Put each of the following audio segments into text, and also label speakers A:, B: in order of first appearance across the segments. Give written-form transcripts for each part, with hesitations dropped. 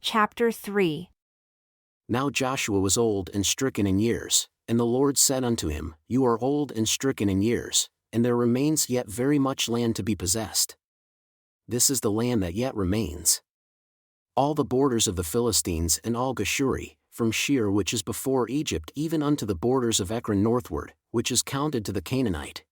A: Chapter 3.
B: Now Joshua was old and stricken in years, and the Lord said unto him, You are old and stricken in years, and there remains yet very much land to be possessed. This is the land that yet remains. All the borders of the Philistines and all Geshuri, from Shir which is before Egypt even unto the borders of Ekron northward, which is counted to the Canaanite.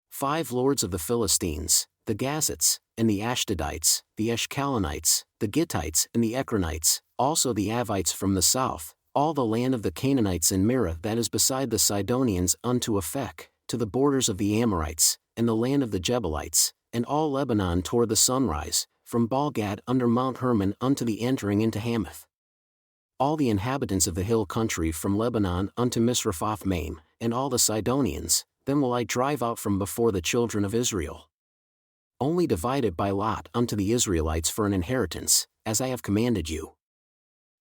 B: 5 lords of the Philistines, the Gazites, and the Ashdodites, the Ashkelonites, the Gittites and the Ekronites, also the Avites from the south, all the land of the Canaanites in Mirah that is beside the Sidonians unto Aphek, to the borders of the Amorites, and the land of the Jebuelites, and all Lebanon toward the sunrise, from Baalgad under Mount Hermon unto the entering into Hamath. All the inhabitants of the hill country from Lebanon unto Misrephoth-maim, and all the Sidonians, them will I drive out from before the children of Israel. Only divide it by lot unto the Israelites for an inheritance, as I have commanded you.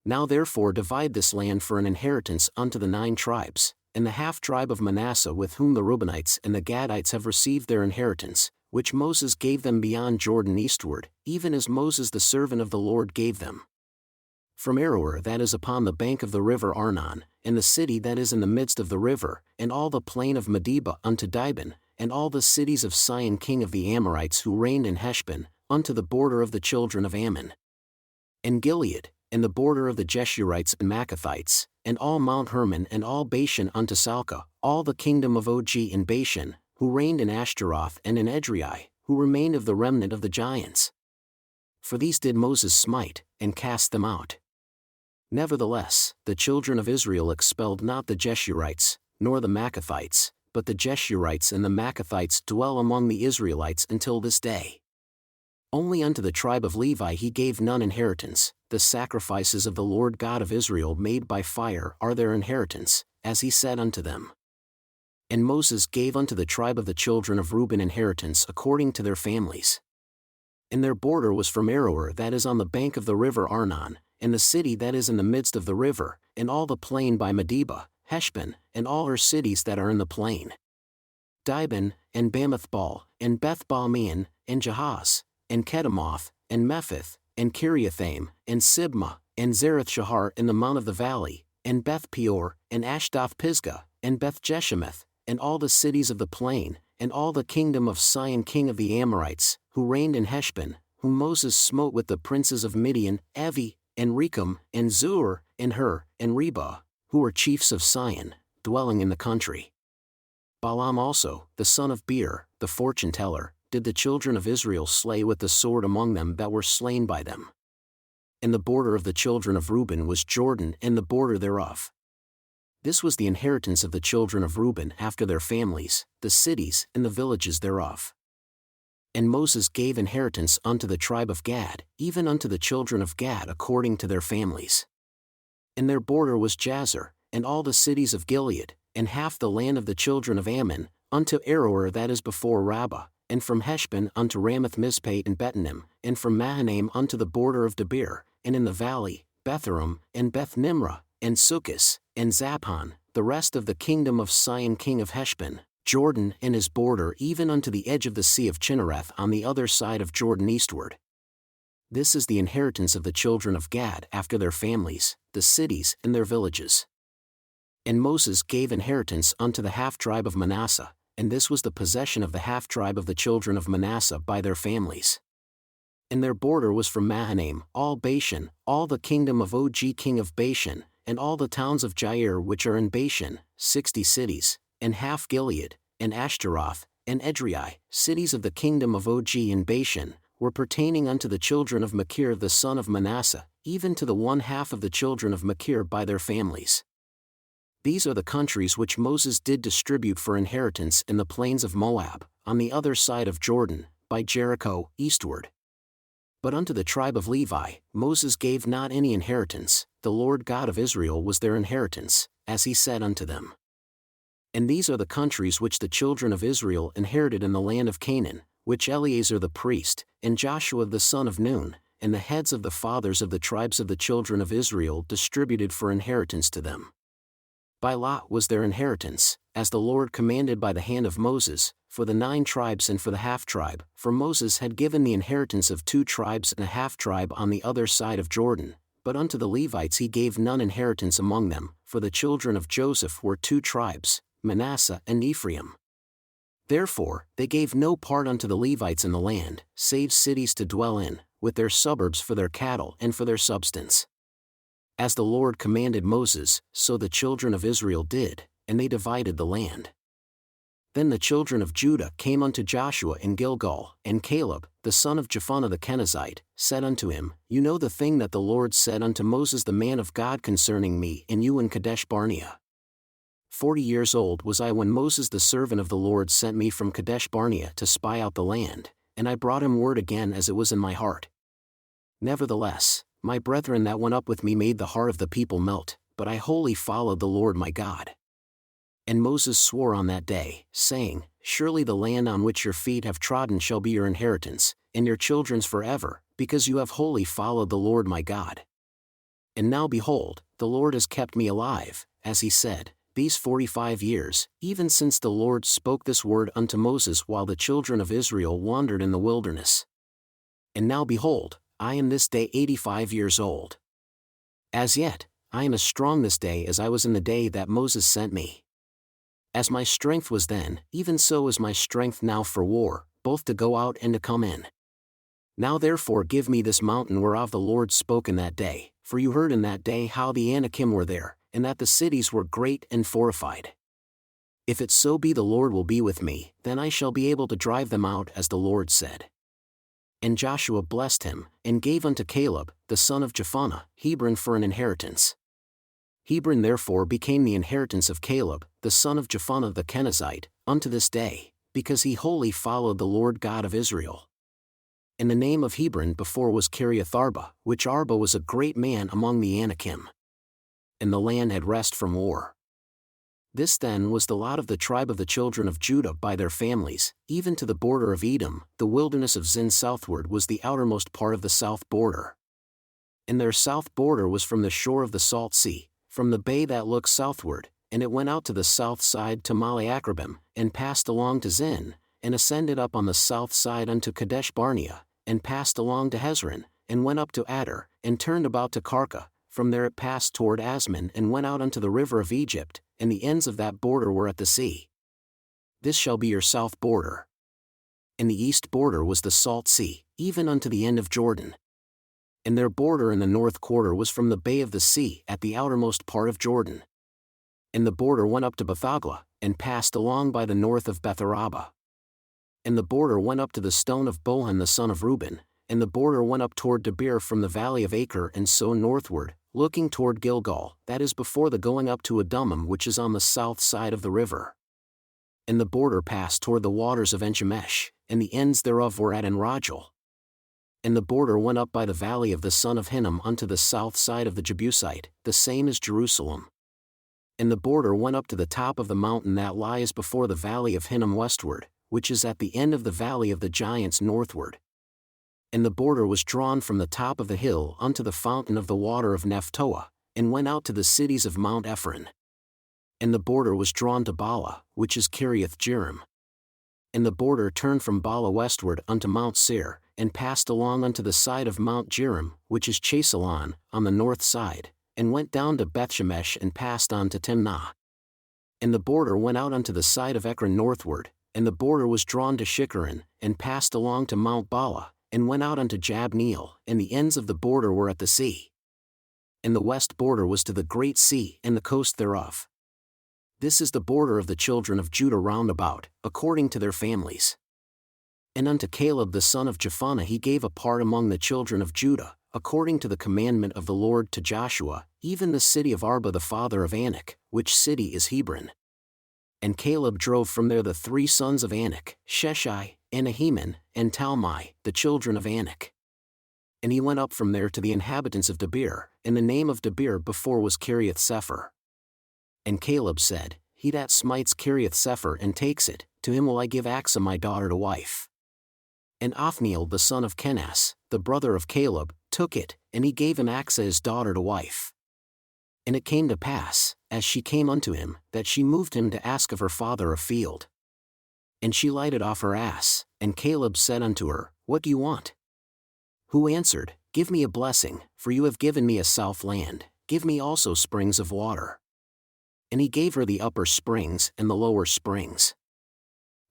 B: Now therefore divide this land for an inheritance unto the 9 tribes, and the half-tribe of Manasseh with whom the Reubenites and the Gadites have received their inheritance, which Moses gave them beyond Jordan eastward, even as Moses the servant of the Lord gave them. From Aroer that is upon the bank of the river Arnon, and the city that is in the midst of the river, and all the plain of Medeba unto Dibon, and all the cities of Sihon king of the Amorites who reigned in Heshbon, unto the border of the children of Ammon. And Gilead, and the border of the Jeshurites and Maccathites, and all Mount Hermon and all Bashan unto Salcah, all the kingdom of Og in Bashan, who reigned in Ashtaroth and in Edrei, who remained of the remnant of the giants. For these did Moses smite, and cast them out. Nevertheless, the children of Israel expelled not the Jeshurites, nor the Maccathites, but the Jeshurites and the Maccathites dwell among the Israelites until this day. Only unto the tribe of Levi he gave none inheritance, the sacrifices of the Lord God of Israel made by fire are their inheritance, as he said unto them. And Moses gave unto the tribe of the children of Reuben inheritance according to their families. And their border was from Aroer that is on the bank of the river Arnon, and the city that is in the midst of the river, and all the plain by Medeba, Heshbon, and all her cities that are in the plain. Dibon, and Bamath-baal, and Beth-baal-meon, and Jahaz, and Kedemoth, and Mephith, and Kiriathaim, and Sibmah, and Zareth-shahar in the mount of the valley, and Beth-peor, and Ashdoth-pisgah, and Beth-jeshemeth, and all the cities of the plain, and all the kingdom of Sihon king of the Amorites, who reigned in Heshbon, whom Moses smote with the princes of Midian, Evi, and Rechem, and Zur, and Hur, and Reba, who were chiefs of Sihon, dwelling in the country. Balaam also, the son of Beor, the fortune-teller, did the children of Israel slay with the sword among them that were slain by them. And the border of the children of Reuben was Jordan and the border thereof. This was the inheritance of the children of Reuben after their families, the cities and the villages thereof. And Moses gave inheritance unto the tribe of Gad, even unto the children of Gad according to their families. And their border was Jazer, and all the cities of Gilead, and half the land of the children of Ammon, unto Aroer that is before Rabbah, and from Heshbon unto Ramath-mizpeh and Betonim, and from Mahanaim unto the border of Debir, and in the valley, Betharam, and Beth-nimrah, and Sukkis, and Zaphon, the rest of the kingdom of Sihon king of Heshbon, Jordan and his border even unto the edge of the sea of Chinnereth on the other side of Jordan eastward. This is the inheritance of the children of Gad after their families, the cities and their villages. And Moses gave inheritance unto the half-tribe of Manasseh, and this was the possession of the half-tribe of the children of Manasseh by their families. And their border was from Mahanaim, all Bashan, all the kingdom of Og king of Bashan, and all the towns of Jair which are in Bashan, 60 cities, and half Gilead, and Ashtaroth, and Edrei, cities of the kingdom of Og in Bashan, were pertaining unto the children of Machir the son of Manasseh, even to the 1/2 of the children of Machir by their families. These are the countries which Moses did distribute for inheritance in the plains of Moab, on the other side of Jordan, by Jericho, eastward. But unto the tribe of Levi, Moses gave not any inheritance, the Lord God of Israel was their inheritance, as he said unto them. And these are the countries which the children of Israel inherited in the land of Canaan, which Eleazar the priest, and Joshua the son of Nun, and the heads of the fathers of the tribes of the children of Israel distributed for inheritance to them. By lot was their inheritance, as the Lord commanded by the hand of Moses, for the 9 tribes and for the half-tribe, for Moses had given the inheritance of 2 tribes and a half-tribe on the other side of Jordan, but unto the Levites he gave none inheritance among them, for the children of Joseph were 2 tribes, Manasseh and Ephraim. Therefore, they gave no part unto the Levites in the land, save cities to dwell in, with their suburbs for their cattle and for their substance. As the Lord commanded Moses, so the children of Israel did, and they divided the land. Then the children of Judah came unto Joshua in Gilgal, and Caleb, the son of Jephunneh the Kenizzite, said unto him, You know the thing that the Lord said unto Moses the man of God concerning me and you in Kadesh Barnea. 40 years old was I when Moses the servant of the Lord sent me from Kadesh Barnea to spy out the land, and I brought him word again as it was in my heart. Nevertheless, my brethren that went up with me made the heart of the people melt, but I wholly followed the Lord my God. And Moses swore on that day, saying, Surely the land on which your feet have trodden shall be your inheritance, and your children's forever, because you have wholly followed the Lord my God. And now behold, the Lord has kept me alive, as he said, these 45 years, even since the Lord spoke this word unto Moses while the children of Israel wandered in the wilderness. And now behold, I am this day 85 years old. As yet, I am as strong this day as I was in the day that Moses sent me. As my strength was then, even so is my strength now for war, both to go out and to come in. Now therefore give me this mountain whereof the Lord spoke in that day, for you heard in that day how the Anakim were there, and that the cities were great and fortified. If it so be the Lord will be with me, then I shall be able to drive them out as the Lord said. And Joshua blessed him, and gave unto Caleb, the son of Jephunneh, Hebron for an inheritance. Hebron therefore became the inheritance of Caleb, the son of Jephunneh the Kenizzite, unto this day, because he wholly followed the Lord God of Israel. And the name of Hebron before was Kiriath-arba, which Arba was a great man among the Anakim. And the land had rest from war. This then was the lot of the tribe of the children of Judah by their families, even to the border of Edom. The wilderness of Zin southward was the outermost part of the south border. And their south border was from the shore of the salt sea, from the bay that looks southward, and it went out to the south side to Male-Akrabim, and passed along to Zin, and ascended up on the south side unto Kadesh Barnea, and passed along to Hezron, and went up to Adar, and turned about to Karka. From there it passed toward Asmon and went out unto the river of Egypt, and the ends of that border were at the sea. This shall be your south border. And the east border was the salt sea, even unto the end of Jordan. And their border in the north quarter was from the bay of the sea at the outermost part of Jordan. And the border went up to Bethhoglah, and passed along by the north of Beth-araba. And the border went up to the stone of Bohan the son of Reuben, and the border went up toward Debir from the valley of Acre and so northward, looking toward Gilgal, that is before the going up to Adumim which is on the south side of the river. And the border passed toward the waters of En-shemesh, and the ends thereof were at En-rogel. And the border went up by the valley of the son of Hinnom unto the south side of the Jebusite, the same as Jerusalem. And the border went up to the top of the mountain that lies before the valley of Hinnom westward, which is at the end of the valley of the giants northward. And the border was drawn from the top of the hill unto the fountain of the water of Nephtoah, and went out to the cities of Mount Ephron. And the border was drawn to Bala, which is Kiriath-jearim. And the border turned from Bala westward unto Mount Seir, and passed along unto the side of Mount Jearim, which is Chesalon, on the north side, and went down to Bethshemesh and passed on to Timnah. And the border went out unto the side of Ekron northward, and the border was drawn to Shikkeron, and passed along to Mount Bala, and went out unto Jabneel, and the ends of the border were at the sea. And the west border was to the great sea and the coast thereof. This is the border of the children of Judah round about, according to their families. And unto Caleb the son of Jephunneh he gave a part among the children of Judah, according to the commandment of the Lord to Joshua, even the city of Arba the father of Anak, which city is Hebron. And Caleb drove from there the 3 sons of Anak, Sheshai, and Ahiman, and Talmai, the children of Anak. And he went up from there to the inhabitants of Debir, and the name of Debir before was Kiriath-sepher. And Caleb said, He that smites Kiriath-sepher and takes it, to him will I give Achsah my daughter to wife. And Othniel the son of Kenaz, the brother of Caleb, took it, and he gave him Achsah his daughter to wife. And it came to pass, as she came unto him, that she moved him to ask of her father a field. And she lighted off her ass, and Caleb said unto her, What do you want? Who answered, Give me a blessing, for you have given me a south land, give me also springs of water. And he gave her the upper springs and the lower springs.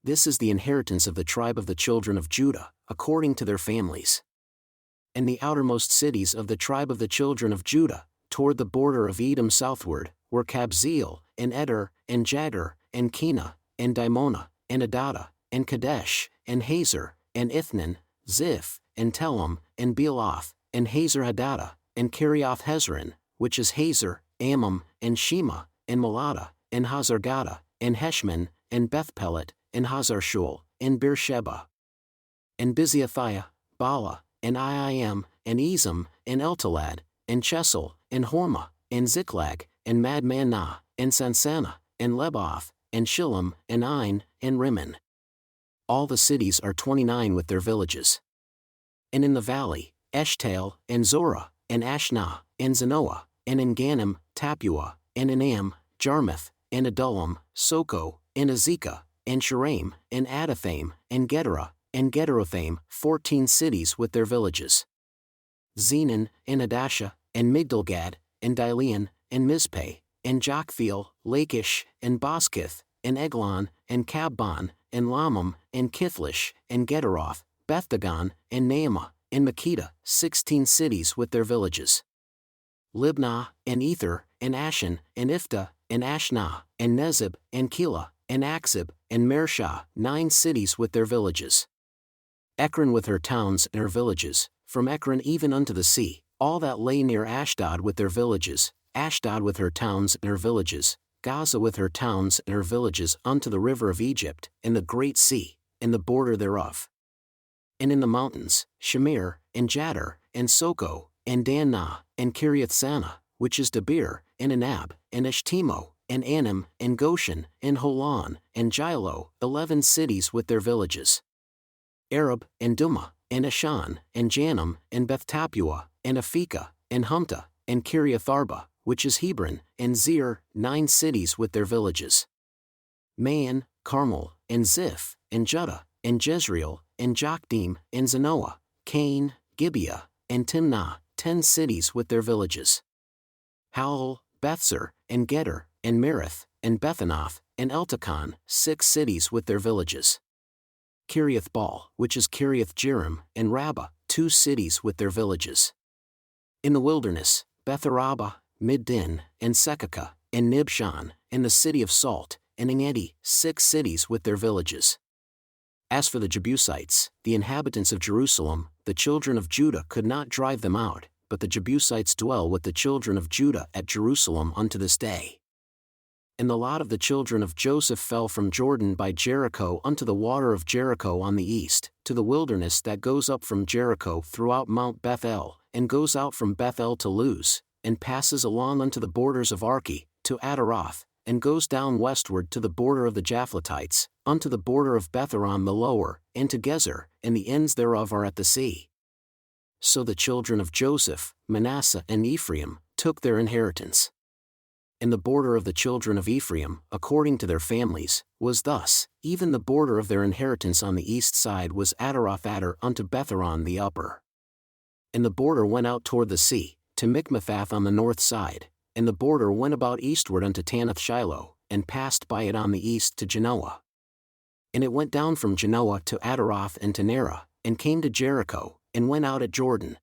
B: This is the inheritance of the tribe of the children of Judah, according to their families. And the outermost cities of the tribe of the children of Judah, toward the border of Edom southward, were Kabzeel, and Eder, and Jagur, and Kena, and Dimonah, and Adadah, and Kadesh, and Hazor, and Ithnan, Ziph, and Telem, and Bealoth, and Hazor Hadadah, and Kerioth Hezron, which is Hazor, Ammon, and Shema, and Moladah, and Hazargada, and Heshmon, and Bethpelet, and Hazarshul, and Beersheba, and Biziathiah, Bala, and Iim, and Ezem, and Eltalad, and Chesel, and Hormah, and Ziklag, and Madmannah, and Sansannah, and Leboth, and Shillam, and Ain, and Rimmon. All the cities are 29 with their villages. And in the valley, Eshtaol, and Zorah, and Ashnah, and Zanoah, and in Ganim, Tapua, and Enam, Jarmuth, and Adullam, Soko, and Azekah, and Sharaim, and Adathaim, and Gederah, and Gederothaim, 14 cities with their villages. Zenon, and Adashah, and Migdalgad, and Dilean, and Mizpeh, and Joktheel, Lachish, and Boskith, and Eglon, and Kabban, and Lamam, and Kithlish, and Gederoth, Bethdagon, and Naamah, and Makkedah, 16 cities with their villages. Libnah, and Ether, and Ashan, and Iphta, and Ashnah, and Nezib, and Keilah, and Achzib, and Mareshah, 9 cities with their villages. Ekron with her towns and her villages, from Ekron even unto the sea, all that lay near Ashdod with their villages, Ashdod with her towns and her villages, Gaza with her towns and her villages unto the river of Egypt, and the great sea, and the border thereof. And in the mountains, Shamir, and Jattir, and Soko, and Danah, and Kiriath-Sanah, which is Debir, and Anab, and Eshtemo, and Anim, and Goshen, and Holon, and Giloh, 11 cities with their villages. Arab, and Dumah, and Ashan, and Janam, and Beth-Tapua, and Aphekah, and Humta, and Kiriath-Arba, which is Hebron, and Zir, 9 cities with their villages. Maon, Carmel, and Ziph, and Judah, and Jezreel, and Jokdeam, and Zanoah, Cain, Gibeah, and Timnah, 10 cities with their villages. Howel, Bethzur, and Geder, and Merith, and Bethanoth, and Eltekon, 6 cities with their villages. Kiriath-Baal, which is Kiriath-Jearim, and Rabbah, 2 cities with their villages. In the wilderness, Beth-arabah, Middin, and Sekakah, and Nibshan, and the city of Salt, and Engedi, 6 cities with their villages. As for the Jebusites, the inhabitants of Jerusalem, the children of Judah could not drive them out, but the Jebusites dwell with the children of Judah at Jerusalem unto this day. And the lot of the children of Joseph fell from Jordan by Jericho unto the water of Jericho on the east, to the wilderness that goes up from Jericho throughout Mount Bethel, and goes out from Bethel to Luz, and passes along unto the borders of Arki, to Adaroth, and goes down westward to the border of the Japhletites, unto the border of Betharon the lower, and to Gezer, and the ends thereof are at the sea. So the children of Joseph, Manasseh and Ephraim, took their inheritance. And the border of the children of Ephraim, according to their families, was thus: even the border of their inheritance on the east side was Adaroth-Adar unto Betharon the upper. And the border went out toward the sea, to Mikmethath on the north side, and the border went about eastward unto Tanath-Shiloh, and passed by it on the east to Genoa. And it went down from Genoa to Adaroth and to Nerah, and came to Jericho, and went out at Jordan.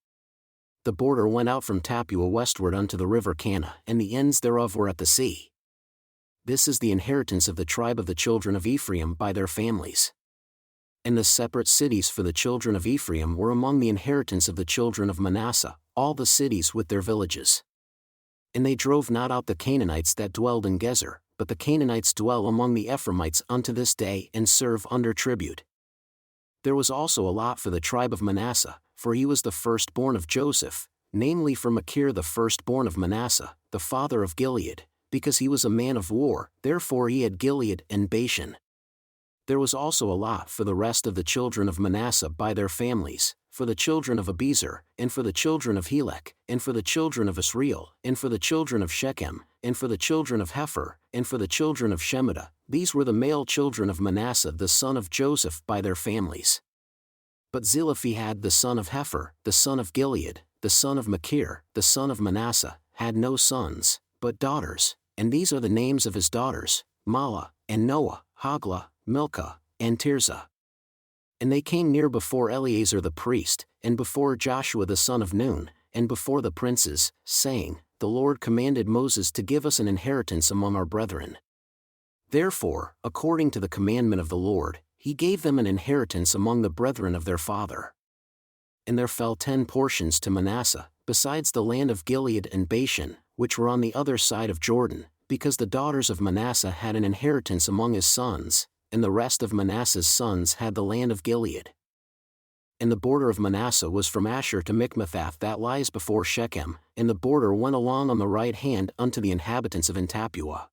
B: The border went out from Tapua westward unto the river Cana, and the ends thereof were at the sea. This is the inheritance of the tribe of the children of Ephraim by their families. And the separate cities for the children of Ephraim were among the inheritance of the children of Manasseh, all the cities with their villages. And they drove not out the Canaanites that dwelled in Gezer, but the Canaanites dwell among the Ephraimites unto this day and serve under tribute. There was also a lot for the tribe of Manasseh, for he was the firstborn of Joseph, namely for Machir the firstborn of Manasseh, the father of Gilead, because he was a man of war, therefore he had Gilead and Bashan. There was also a lot for the rest of the children of Manasseh by their families, for the children of Abiezer, and for the children of Helek, and for the children of Israel, and for the children of Shechem, and for the children of Hepher, and for the children of Shemida. These were the male children of Manasseh the son of Joseph by their families. But Zelophehad the son of Hepher, the son of Gilead, the son of Machir, the son of Manasseh, had no sons, but daughters, and these are the names of his daughters, Mahlah, and Noah, Hoglah, Milcah, and Tirzah. And they came near before Eleazar the priest, and before Joshua the son of Nun, and before the princes, saying, The Lord commanded Moses to give us an inheritance among our brethren. Therefore, according to the commandment of the Lord, he gave them an inheritance among the brethren of their father. And there fell 10 portions to Manasseh, besides the land of Gilead and Bashan, which were on the other side of Jordan, because the daughters of Manasseh had an inheritance among his sons, and the rest of Manasseh's sons had the land of Gilead. And the border of Manasseh was from Asher to Michmethath that lies before Shechem, and the border went along on the right hand unto the inhabitants of En-tappuah.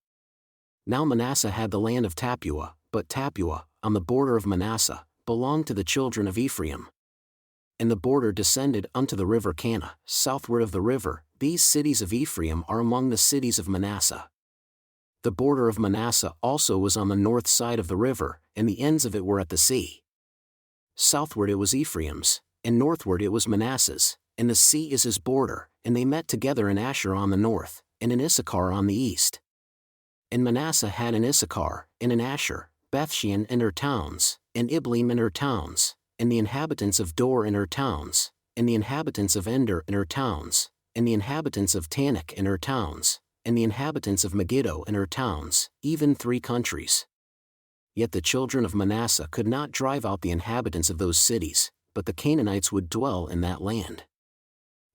B: Now Manasseh had the land of Tappuah, but Tappuah, on the border of Manasseh, belonged to the children of Ephraim. And the border descended unto the river Kanah, southward of the river. These cities of Ephraim are among the cities of Manasseh. The border of Manasseh also was on the north side of the river, and the ends of it were at the sea. Southward it was Ephraim's, and northward it was Manasseh's, and the sea is his border, and they met together in Asher on the north, and in Issachar on the east. And Manasseh had in Issachar, and in Asher, Bethshean and her towns, and Ibleam and her towns, and the inhabitants of Dor and her towns, and the inhabitants of Ender and her towns, and the inhabitants of Tanakh and her towns, and the inhabitants of Megiddo and her towns, even 3 countries. Yet the children of Manasseh could not drive out the inhabitants of those cities, but the Canaanites would dwell in that land.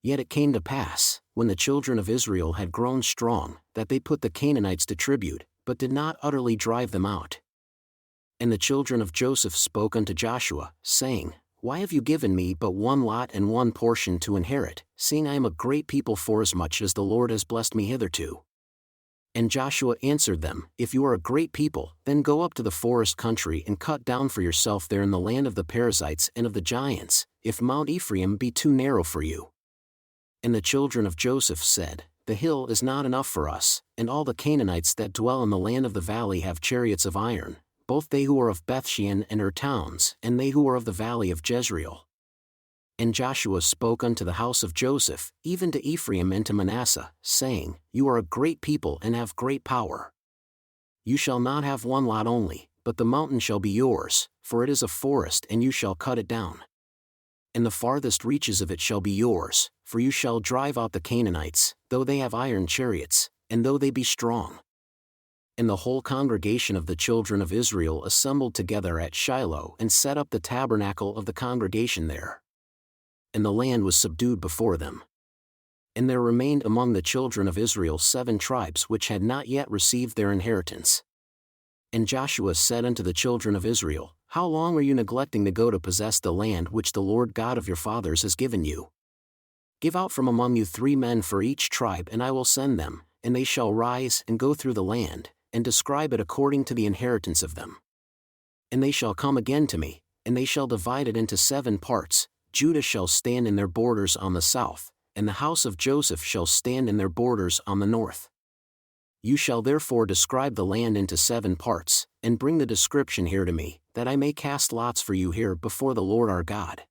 B: Yet it came to pass, when the children of Israel had grown strong, that they put the Canaanites to tribute, but did not utterly drive them out. And the children of Joseph spoke unto Joshua, saying, Why have you given me but 1 lot and 1 portion to inherit, seeing I am a great people forasmuch as the Lord has blessed me hitherto? And Joshua answered them, If you are a great people, then go up to the forest country and cut down for yourself there in the land of the Perizzites and of the giants, if Mount Ephraim be too narrow for you. And the children of Joseph said, The hill is not enough for us, and all the Canaanites that dwell in the land of the valley have chariots of iron, both they who are of Bethshean and her towns, and they who are of the valley of Jezreel. And Joshua spoke unto the house of Joseph, even to Ephraim and to Manasseh, saying, You are a great people and have great power. You shall not have 1 lot only, but the mountain shall be yours, for it is a forest and you shall cut it down. And the farthest reaches of it shall be yours, for you shall drive out the Canaanites, though they have iron chariots, and though they be strong. And the whole congregation of the children of Israel assembled together at Shiloh and set up the tabernacle of the congregation there. And the land was subdued before them. And there remained among the children of Israel 7 tribes which had not yet received their inheritance. And Joshua said unto the children of Israel, How long are you neglecting to go to possess the land which the Lord God of your fathers has given you? Give out from among you 3 men for each tribe, and I will send them, and they shall rise and go through the land, and describe it according to the inheritance of them. And they shall come again to me, and they shall divide it into 7 parts. Judah shall stand in their borders on the south, and the house of Joseph shall stand in their borders on the north. You shall therefore describe the land into 7 parts, and bring the description here to me, that I may cast lots for you here before the Lord our God.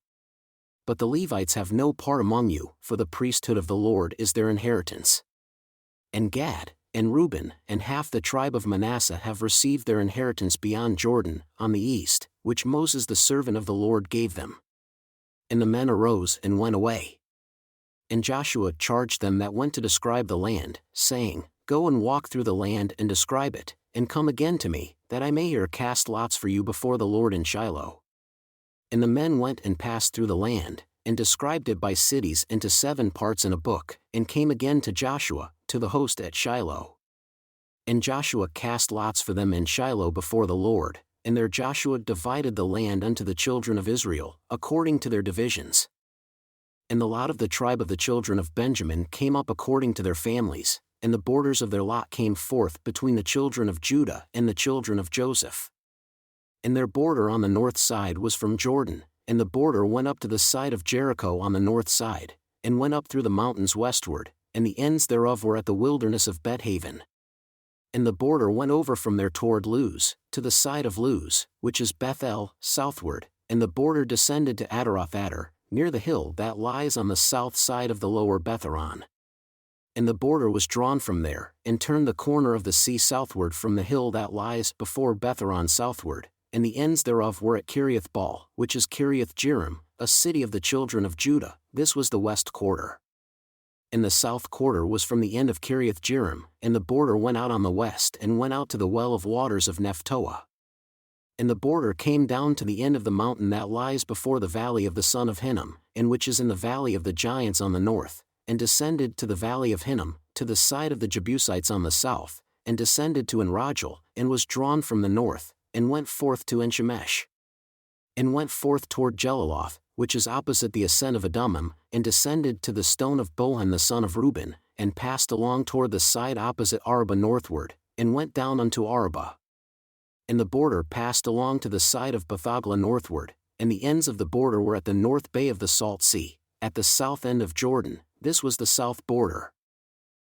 B: But the Levites have no part among you, for the priesthood of the Lord is their inheritance. And Gad, and Reuben, and half the tribe of Manasseh have received their inheritance beyond Jordan, on the east, which Moses the servant of the Lord gave them. And the men arose and went away. And Joshua charged them that went to describe the land, saying, Go and walk through the land and describe it, and come again to me, that I may here cast lots for you before the Lord in Shiloh. And the men went and passed through the land, and described it by cities into 7 parts in a book, and came again to Joshua, to the host at Shiloh. And Joshua cast lots for them in Shiloh before the Lord, and there Joshua divided the land unto the children of Israel, according to their divisions. And the lot of the tribe of the children of Benjamin came up according to their families, and the borders of their lot came forth between the children of Judah and the children of Joseph. And their border on the north side was from Jordan, and the border went up to the side of Jericho on the north side, and went up through the mountains westward, and the ends thereof were at the wilderness of Bethaven. And the border went over from there toward Luz, to the side of Luz, which is Bethel, southward, and the border descended to Adaroth-Adar, near the hill that lies on the south side of the lower Betharon. And the border was drawn from there, and turned the corner of the sea southward from the hill that lies before Betharon southward, and the ends thereof were at Kiriath Baal, which is Kiriath Jearim, a city of the children of Judah. This was the west quarter. And the south quarter was from the end of Kiriath Jearim, and the border went out on the west and went out to the well of waters of Nephtoah. And the border came down to the end of the mountain that lies before the valley of the son of Hinnom, and which is in the valley of the giants on the north, and descended to the valley of Hinnom, to the side of the Jebusites on the south, and descended to Enrogel, and was drawn from the north, and went forth to Enshemesh. And went forth toward Jeliloth, which is opposite the ascent of Adummim, and descended to the stone of Bohan the son of Reuben, and passed along toward the side opposite Araba northward, and went down unto Araba. And the border passed along to the side of Bethhogla northward, and the ends of the border were at the north bay of the Salt Sea, at the south end of Jordan. This was the south border.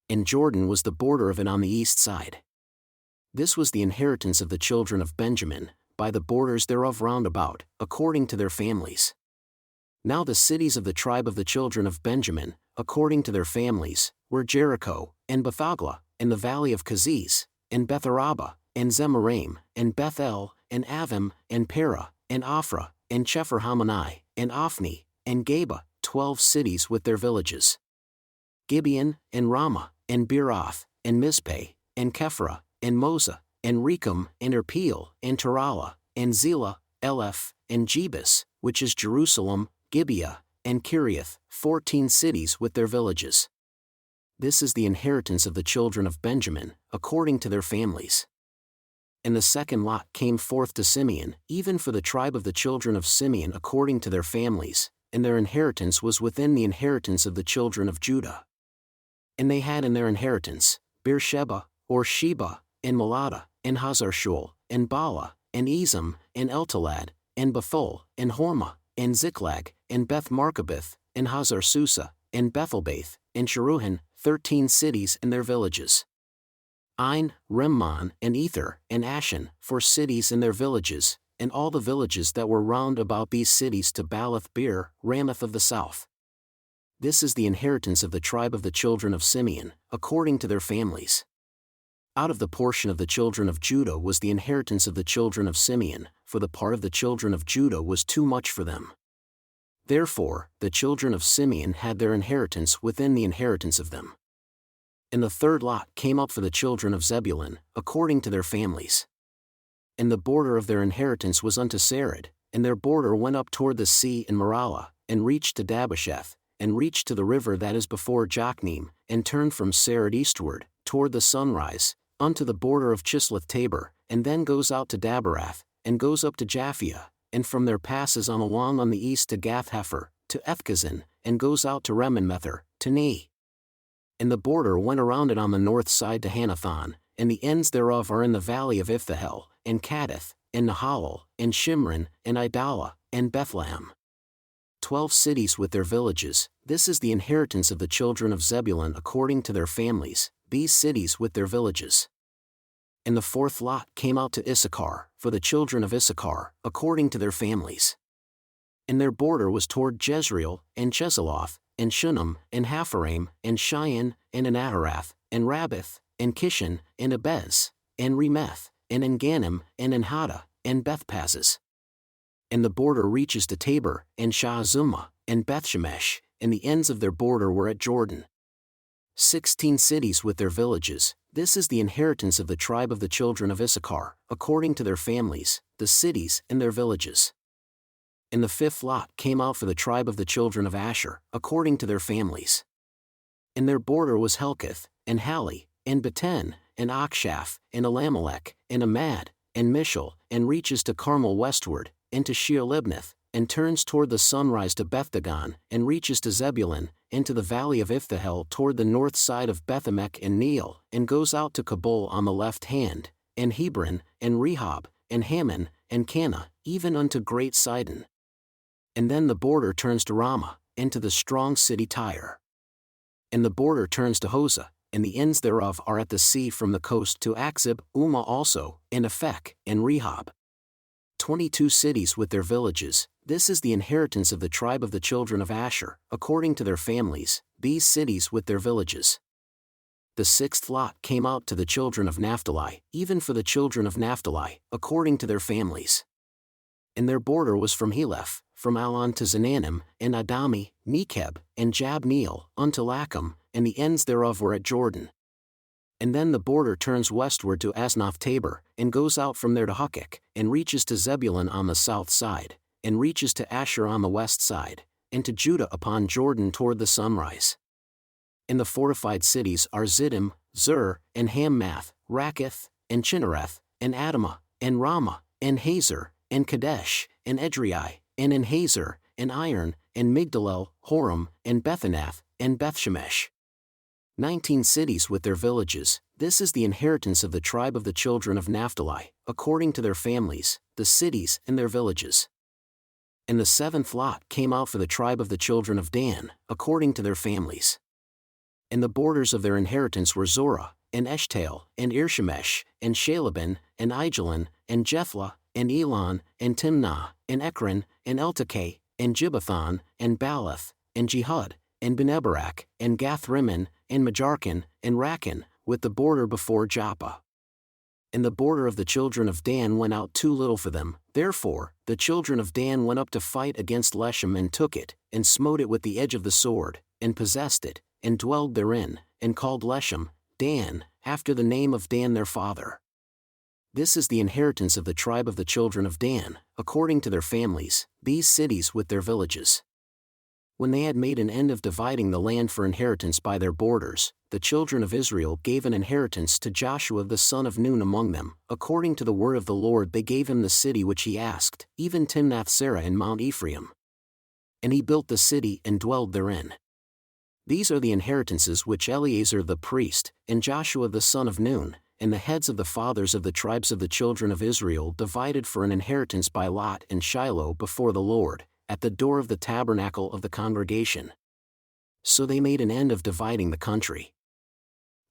B: And Jordan was the border of it on the east side. This was the inheritance of the children of Benjamin, by the borders thereof round about, according to their families. Now the cities of the tribe of the children of Benjamin, according to their families, were Jericho, and Bethhogla, and the valley of Keziz, and Betharaba, and Zemaraim, and Bethel, and Avim, and Para, and Ophrah, and Chephar-Hamonai, and Ophni, and Geba, 12 cities with their villages. Gibeon, and Ramah, and Beeroth, and Mizpeh, and Kephra, and Moza, and Rechem, and Erpeel, and Tarala, and Zelah, Eleph, and Jebus, which is Jerusalem, Gibeah, and Kiriath, 14 cities with their villages. This is the inheritance of the children of Benjamin, according to their families. And the second lot came forth to Simeon, even for the tribe of the children of Simeon according to their families, and their inheritance was within the inheritance of the children of Judah. And they had in their inheritance, Beersheba, or Sheba, and Melada, and Hazar-Shual, and Bala, and Ezem, and Eltalad, and Bethul, and Hormah, and Ziklag, and Beth-Markabith, and Hazar-Susa, and Bethelbath, and Sharuhen, 13 cities and their villages. Ain, Rimmon, and Ether, and Ashan, 4 cities and their villages, and all the villages that were round about these cities to Baalath-beer, Ramoth of the south. This is the inheritance of the tribe of the children of Simeon, according to their families. Out of the portion of the children of Judah was the inheritance of the children of Simeon, for the part of the children of Judah was too much for them. Therefore, the children of Simeon had their inheritance within the inheritance of them. And the third lot came up for the children of Zebulun, according to their families. And the border of their inheritance was unto Sarid, and their border went up toward the sea in Maralah, and reached to Dabbesheth, and reached to the river that is before Jokneam, and turned from Sarid eastward, toward the sunrise, unto the border of Chisloth-Tabor, and then goes out to Daberath, and goes up to Japhia, and from there passes on along on the east to Gath-Hepher, to Ethkazin, and goes out to Remon-Mether, to Ne. And the border went around it on the north side to Hanathon, and the ends thereof are in the valley of Iphtahel, and Kadesh, and Nahalal, and Shimron, and Idalah, and Bethlehem. 12 cities with their villages. This is the inheritance of the children of Zebulun according to their families, these cities with their villages. And the fourth lot came out to Issachar, for the children of Issachar, according to their families. And their border was toward Jezreel, and Chesulloth, and Shunem, and Hapharaim, and Cheyenne, and Anaharath, and Rabbith, and Kishan, and Abez, and Remeth, and Engannim, and Enhada, and Bethpazzes. And the border reaches to Tabor, and Shahazumah, and Bethshemesh, and the ends of their border were at Jordan. 16 cities with their villages. This is the inheritance of the tribe of the children of Issachar, according to their families, the cities and their villages. And the fifth lot came out for the tribe of the children of Asher, according to their families. And their border was Helkath, and Hali, and Beten, and Akshaph, and Elamelech, and Amad, and Mishal, and reaches to Carmel westward, and to Sheol-Libnath, and turns toward the sunrise to Bethdagon, and reaches to Zebulun, into the valley of Iphtahel toward the north side of Bethemek and Neiel, and goes out to Kabul on the left hand, and Hebron, and Rehob, and Hammon, and Cana, even unto great Sidon. And then the border turns to Ramah, and to the strong city Tyre. And the border turns to Hosah, and the ends thereof are at the sea from the coast to Akzib, Umah also, and Aphek, and Rehob. 22 cities with their villages. This is the inheritance of the tribe of the children of Asher, according to their families, these cities with their villages. The sixth lot came out to the children of Naphtali, even for the children of Naphtali, according to their families. And their border was from Heleph, from Alon to Zananim, and Adami, Nekeb, and Jabneel, unto Lacham, and the ends thereof were at Jordan. And then the border turns westward to Asnath Tabor, and goes out from there to Hukkok, and reaches to Zebulun on the south side, and reaches to Asher on the west side, and to Judah upon Jordan toward the sunrise. And the fortified cities are Ziddim, Zur, and Hammath, Rakkath, and Chinnereth, and Adamah, and Ramah, and Hazor, and Kadesh, and Edrei, and Enhazer, and Iron, and Migdalel, Horem, and Bethanath, and Bethshemesh. 19 cities with their villages. This is the inheritance of the tribe of the children of Naphtali, according to their families, the cities and their villages. And the seventh lot came out for the tribe of the children of Dan, according to their families. And the borders of their inheritance were Zorah, and Eshtaol, and Irshemesh, and Shalabin, and Aijalon, and Jethlah, and Elon, and Timnah, and Ekron, and Eltekeh, and Gibbethon, and Baalath, and Jehud, and Beneberak, and Gathrimmon, and Majarkan, and Rakan, with the border before Joppa. And the border of the children of Dan went out too little for them, therefore the children of Dan went up to fight against Leshem and took it, and smote it with the edge of the sword, and possessed it, and dwelled therein, and called Leshem, Dan, after the name of Dan their father. This is the inheritance of the tribe of the children of Dan, according to their families, these cities with their villages. When they had made an end of dividing the land for inheritance by their borders, the children of Israel gave an inheritance to Joshua the son of Nun among them. According to the word of the Lord they gave him the city which he asked, even Timnath-Serah in Mount Ephraim. And he built the city and dwelled therein. These are the inheritances which Eleazar the priest, and Joshua the son of Nun, and the heads of the fathers of the tribes of the children of Israel divided for an inheritance by lot in Shiloh before the Lord, at the door of the tabernacle of the congregation. So they made an end of dividing the country.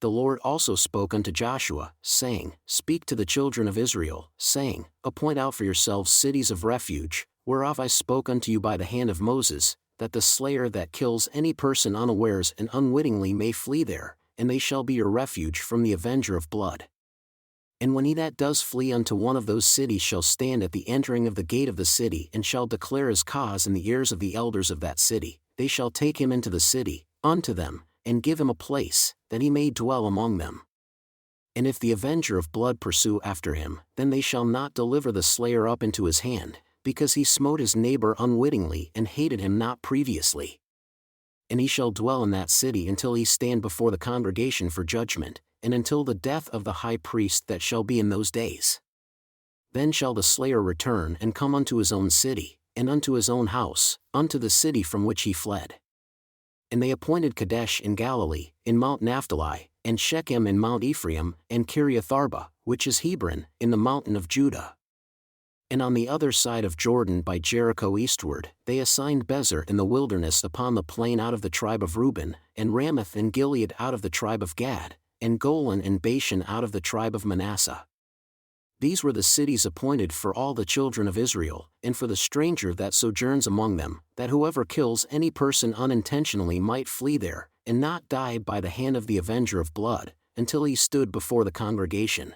B: The Lord also spoke unto Joshua, saying, Speak to the children of Israel, saying, Appoint out for yourselves cities of refuge, whereof I spoke unto you by the hand of Moses, that the slayer that kills any person unawares and unwittingly may flee there, and they shall be your refuge from the avenger of blood. And when he that does flee unto one of those cities shall stand at the entering of the gate of the city and shall declare his cause in the ears of the elders of that city, they shall take him into the city, unto them, and give him a place, that he may dwell among them. And if the avenger of blood pursue after him, then they shall not deliver the slayer up into his hand, because he smote his neighbor unwittingly and hated him not previously. And he shall dwell in that city until he stand before the congregation for judgment, and until the death of the high priest that shall be in those days. Then shall the slayer return and come unto his own city, and unto his own house, unto the city from which he fled. And they appointed Kadesh in Galilee, in Mount Naphtali, and Shechem in Mount Ephraim, and Kiriath-arba, which is Hebron, in the mountain of Judah. And on the other side of Jordan by Jericho eastward, they assigned Bezer in the wilderness upon the plain out of the tribe of Reuben, and Ramoth and Gilead out of the tribe of Gad, and Golan and Bashan out of the tribe of Manasseh. These were the cities appointed for all the children of Israel, and for the stranger that sojourns among them, that whoever kills any person unintentionally might flee there, and not die by the hand of the avenger of blood, until he stood before the congregation.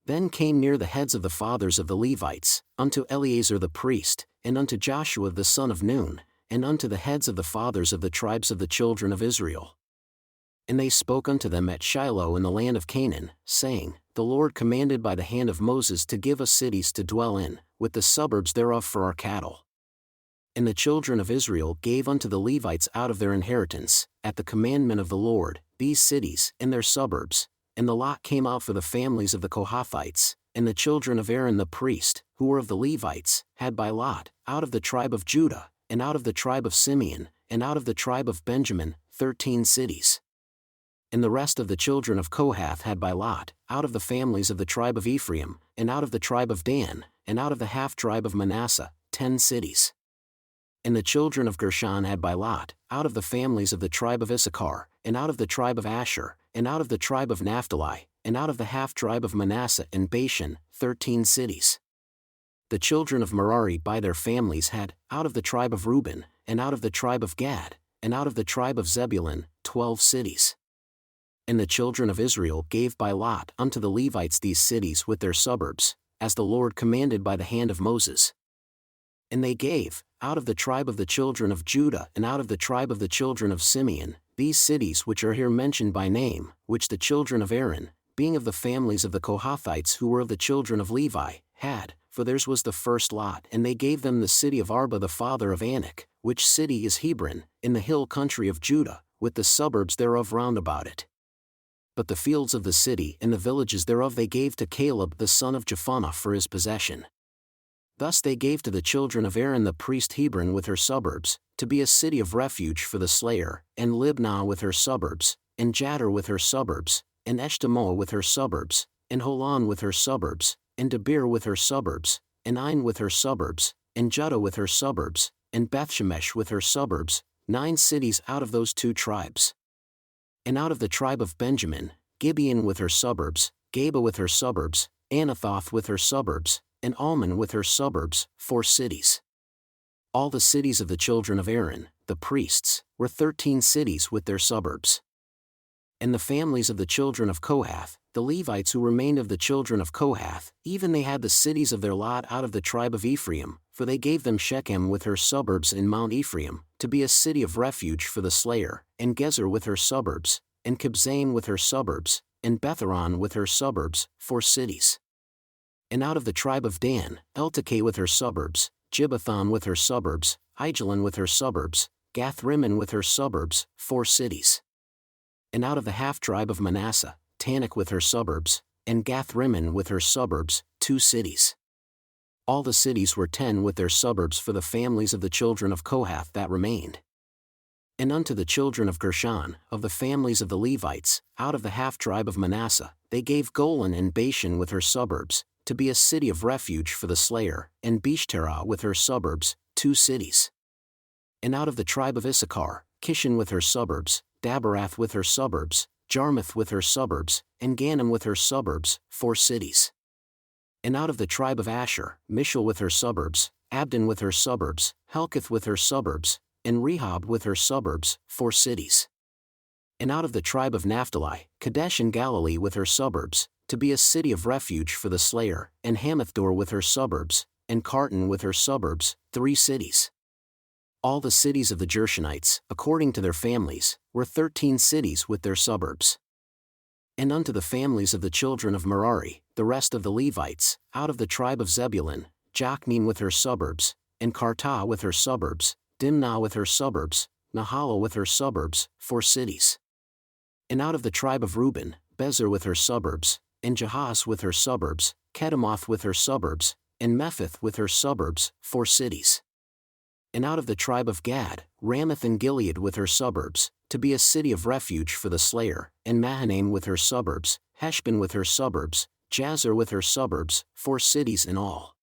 B: Then came near the heads of the fathers of the Levites, unto Eleazar the priest, and unto Joshua the son of Nun, and unto the heads of the fathers of the tribes of the children of Israel. And they spoke unto them at Shiloh in the land of Canaan, saying, The Lord commanded by the hand of Moses to give us cities to dwell in, with the suburbs thereof for our cattle. And the children of Israel gave unto the Levites out of their inheritance, at the commandment of the Lord, these cities and their suburbs. And the lot came out for the families of the Kohathites, and the children of Aaron the priest, who were of the Levites, had by lot, out of the tribe of Judah, and out of the tribe of Simeon, and out of the tribe of Benjamin, 13 cities. And the rest of the children of Kohath had by lot, out of the families of the tribe of Ephraim, and out of the tribe of Dan, and out of the half-tribe of Manasseh, 10 cities. And the children of Gershon had by lot, out of the families of the tribe of Issachar, and out of the tribe of Asher, and out of the tribe of Naphtali, and out of the half-tribe of Manasseh and Bashan, 13 cities. The children of Merari by their families had, out of the tribe of Reuben, and out of the tribe of Gad, and out of the tribe of Zebulun, 12 cities. And the children of Israel gave by lot unto the Levites these cities with their suburbs, as the Lord commanded by the hand of Moses. And they gave, out of the tribe of the children of Judah and out of the tribe of the children of Simeon, these cities which are here mentioned by name, which the children of Aaron, being of the families of the Kohathites who were of the children of Levi, had, for theirs was the first lot, and they gave them the city of Arba the father of Anak, which city is Hebron, in the hill country of Judah, with the suburbs thereof round about it. But the fields of the city and the villages thereof they gave to Caleb the son of Jephunneh for his possession. Thus they gave to the children of Aaron the priest Hebron with her suburbs, to be a city of refuge for the slayer, and Libnah with her suburbs, and Jattir with her suburbs, and Eshtemoa with her suburbs, and Holon with her suburbs, and Debir with her suburbs, and Ain with her suburbs, and Judah with her suburbs, and Bethshemesh with her suburbs, 9 cities out of those 2 tribes. And out of the tribe of Benjamin, Gibeon with her suburbs, Geba with her suburbs, Anathoth with her suburbs, and Almon with her suburbs, 4 cities. All the cities of the children of Aaron, the priests, were 13 cities with their suburbs. And the families of the children of Kohath, the Levites who remained of the children of Kohath, even they had the cities of their lot out of the tribe of Ephraim, for they gave them Shechem with her suburbs in Mount Ephraim, to be a city of refuge for the slayer, and Gezer with her suburbs, and Kibzaim with her suburbs, and Betharon with her suburbs, 4 cities. And out of the tribe of Dan, Eltekeh with her suburbs, Gibbethon with her suburbs, Aijalon with her suburbs, Gath-Rimmon with her suburbs, 4 cities. And out of the half-tribe of Manasseh, Tanakh with her suburbs, and Gath-Rimmon with her suburbs, 2 cities. All the cities were 10 with their suburbs for the families of the children of Kohath that remained. And unto the children of Gershon, of the families of the Levites, out of the half-tribe of Manasseh, they gave Golan and Bashan with her suburbs, to be a city of refuge for the slayer, and Beshtera with her suburbs, 2 cities. And out of the tribe of Issachar, Kishon with her suburbs, Daberath with her suburbs, Jarmuth with her suburbs, and Ganim with her suburbs, 4 cities. And out of the tribe of Asher, Mishal with her suburbs, Abdon with her suburbs, Helkath with her suburbs, and Rehob with her suburbs, 4 cities. And out of the tribe of Naphtali, Kadesh in Galilee with her suburbs, to be a city of refuge for the slayer, and Hamathdor with her suburbs, and Carton with her suburbs, 3 cities. All the cities of the Gershonites, according to their families, were 13 cities with their suburbs. And unto the families of the children of Merari, the rest of the Levites, out of the tribe of Zebulun, Jokneam with her suburbs, and Kartah with her suburbs, Dimnah with her suburbs, Nahalal with her suburbs, 4 cities. And out of the tribe of Reuben, Bezer with her suburbs, and Jahaz with her suburbs, Kedemoth with her suburbs, and Mephith with her suburbs, 4 cities. And out of the tribe of Gad, Ramoth and Gilead with her suburbs, to be a city of refuge for the slayer, and Mahanaim with her suburbs, Heshbon with her suburbs, Jazer with her suburbs, 4 cities in all.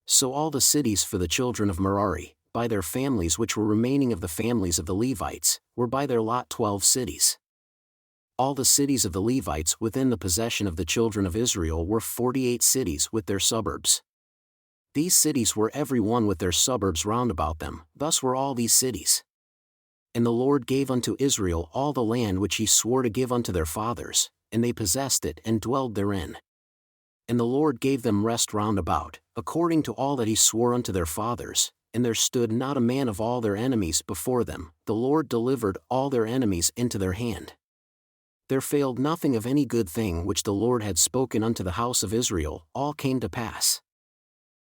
B: So all the cities for the children of Merari, by their families which were remaining of the families of the Levites, were by their lot 12 cities. All the cities of the Levites within the possession of the children of Israel were 48 cities with their suburbs. These cities were every one with their suburbs round about them, thus were all these cities. And the Lord gave unto Israel all the land which he swore to give unto their fathers, and they possessed it and dwelled therein. And the Lord gave them rest round about, according to all that he swore unto their fathers, and there stood not a man of all their enemies before them, the Lord delivered all their enemies into their hand. There failed nothing of any good thing which the Lord had spoken unto the house of Israel, all came to pass.